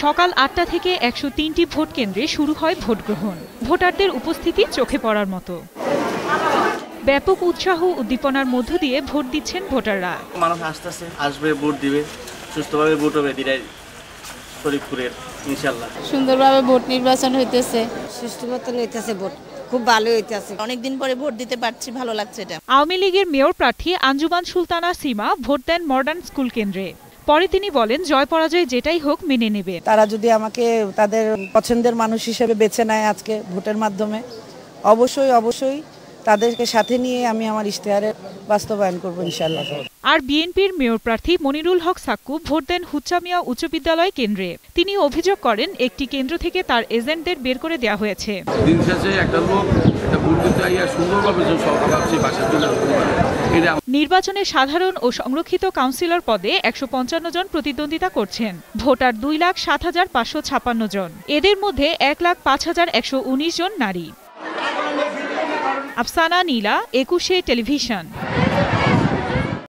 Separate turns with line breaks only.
সকাল ৮টা থেকে ১০৩টি ভোট কেন্দ্রে শুরু হয় ভোট গ্রহণ। ভোটারদের উপস্থিতি চোখে পড়ার মতো। ব্যাপক উৎসাহ উদ্দীপনার মধ্য দিয়ে ভোট দিচ্ছেন ভোটাররা।
মানুষ আসবে, ভোট দিবে, সুস্থভাবে ভোট হবে শরীফপুরের ইনশাআল্লাহ।
সুন্দরভাবে ভোট নির্বাচন হইতেছে,
সুষ্ঠু মতন হইতেছে, ভোট খুব ভালো হইতেছে।
অনেকদিন পরে ভোট দিতে পারছি, ভালো লাগছে এটা।
আওয়ামী লীগের মেয়র প্রার্থী আঞ্জুমান সুলতানা সীমা ভোট দেন মডার্ন স্কুল কেন্দ্রে। পরে তিনি বলেন, জয় পরাজয় যেটাই হোক মেনে নেবে।
তারা যদি আমাকে তাদের পছন্দের মানুষ হিসেবে বেছে নেয় আজকে ভোটের মাধ্যমে, অবশ্যই তাদেরকে সাথে নিয়ে আমি আমার ইশতেহারের বাস্তবায়ন করব ইনশাআল্লাহ।
আর বিএনপির মেয়র প্রার্থী মনিরুল হক সাক্কু ভোট দেন হুচ্চামিয়া উচ্চ বিদ্যালয় কেন্দ্রে। তিনি অভিযোগ করেন, একটি কেন্দ্র থেকে তার এজেন্টদের বের করে দেওয়া হয়েছে।
দিন শেষে একটা লোক এটা ভোট দিতে আইয়া সুন্দরভাবে
নির্বাচনে সাধারণ ও সংরক্ষিত কাউন্সিলর পদে ১৫৫ জন প্রতিদ্বন্দ্বিতা করছেন। ভোটার ২,০৭,৫৫৬ জন। এদের মধ্যে ১,০৫,১১৯ জন নারী। আফসানা নীলা, ২১শে টেলিভিশন।